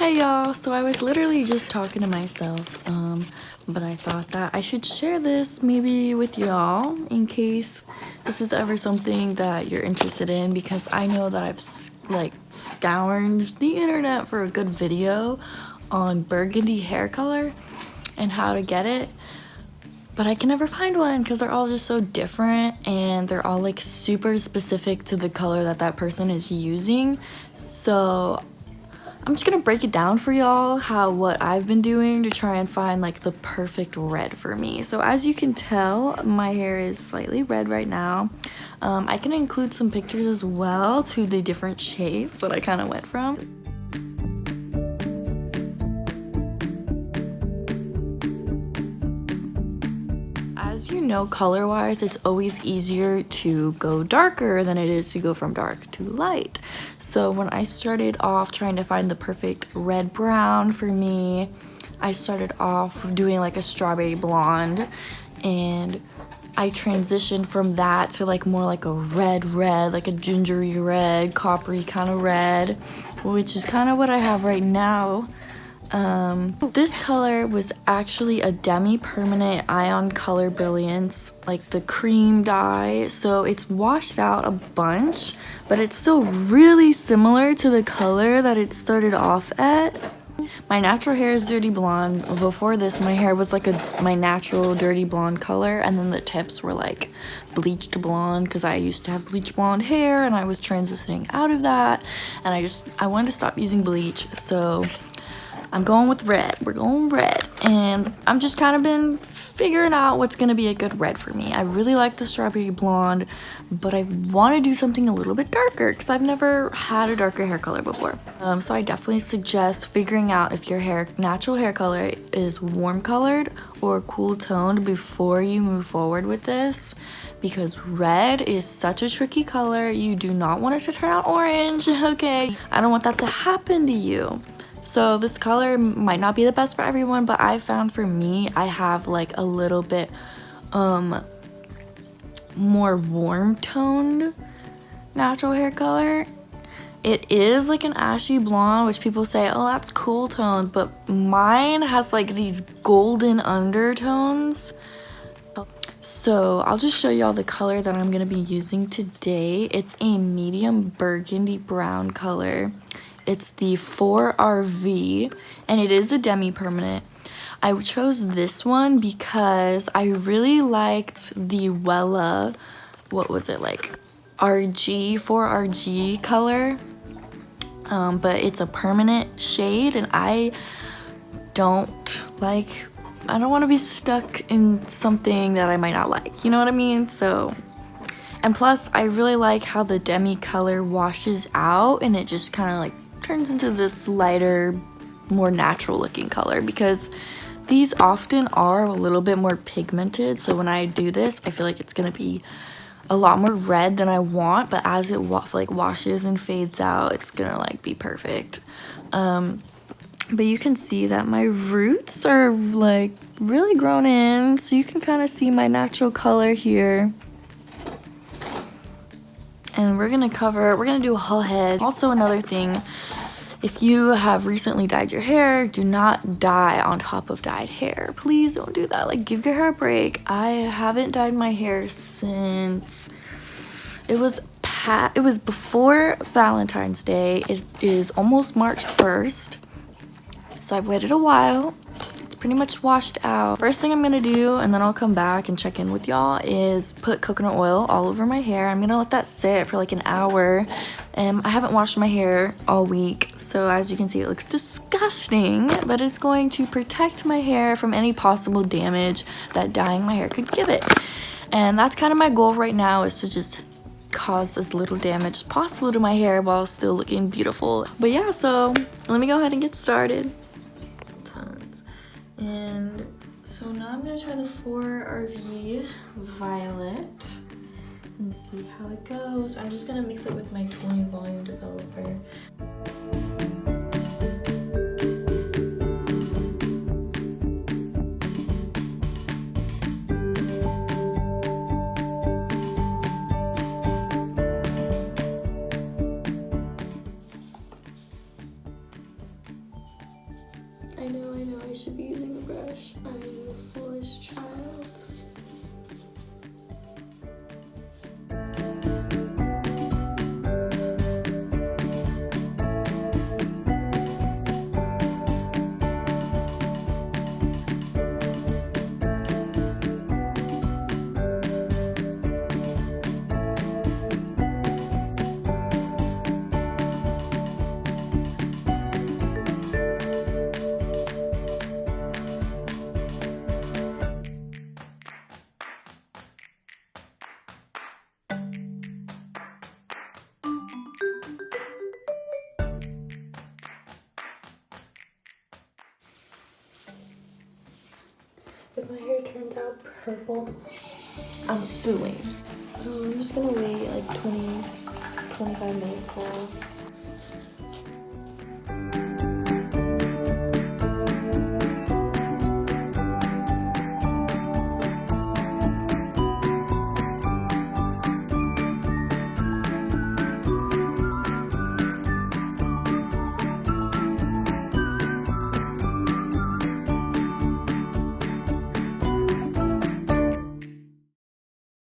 Hey y'all, so I was literally just talking to myself, but I thought that I should share this maybe with y'all in case this is ever something that you're interested in, because I know that I've scoured the internet for a good video on burgundy hair color and how to get it, but I can never find one because they're all just so different and they're all like super specific to the color that that person is using. So I'm just gonna break it down for y'all what I've been doing to try and find like the perfect red for me. So as you can tell, my hair is slightly red right now. I can include some pictures as well to the different shades that I kind of went from. As you know, color-wise, it's always easier to go darker than it is to go from dark to light. So when I started off trying to find the perfect red brown for me, I started off doing like a strawberry blonde, and I transitioned from that to like more like a red, like a gingery red, coppery kind of red, which is kind of what I have right now. This color was actually a demi-permanent ion color brilliance, like the cream dye, so it's washed out a bunch, but it's still really similar to the color that it started off at. My natural hair is dirty blonde. Before this, my hair was like my natural dirty blonde color, and then the tips were like bleached blonde because I used to have bleach blonde hair and I was transitioning out of that, and I wanted to stop using bleach, so I'm going with red. We're going red. And I'm just kind of been figuring out what's going to be a good red for me. I really like the strawberry blonde, but I want to do something a little bit darker because I've never had a darker hair color before. So I definitely suggest figuring out if your natural hair color is warm colored or cool toned before you move forward with this, because red is such a tricky color. You do not want it to turn out orange, okay? I don't want that to happen to you. So this color might not be the best for everyone, but I found for me, I have like a little bit more warm toned natural hair color. It is like an ashy blonde, which people say, oh, that's cool toned, but mine has like these golden undertones. So I'll just show y'all the color that I'm gonna be using today. It's a medium burgundy brown color. It's the 4RV, and it is a demi-permanent. I chose this one because I really liked the Wella, what was it, like RG, 4RG color, but it's a permanent shade, and I don't want to be stuck in something that I might not like, you know what I mean? So, and plus I really like how the demi color washes out and it just kind of like turns into this lighter, more natural looking color, because these often are a little bit more pigmented. So when I do this, I feel like it's gonna be a lot more red than I want, but as it washes and fades out, it's gonna like be perfect. But you can see that my roots are like really grown in, so you can kind of see my natural color here. And we're gonna do a whole head. Also, another thing, if you have recently dyed your hair, do not dye on top of dyed hair. Please don't do that. Like, give your hair a break. I haven't dyed my hair since it was before Valentine's Day. It is almost March 1st. So I've waited a while. It's pretty much washed out. First thing I'm gonna do, and then I'll come back and check in with y'all, is put coconut oil all over my hair. I'm gonna let that sit for like an hour. I haven't washed my hair all week, so as you can see, it looks disgusting, but it's going to protect my hair from any possible damage that dyeing my hair could give it. And that's kind of my goal right now, is to just cause as little damage as possible to my hair while still looking beautiful. But yeah, so let me go ahead and get started. And so now I'm gonna try the 4RV Violet and see how it goes. I'm just gonna mix it with my 20 volume developer. I know, I should be using a brush. I'm a foolish child. If my hair turns out purple, I'm suing. So I'm just gonna wait like 20, 25 minutes now.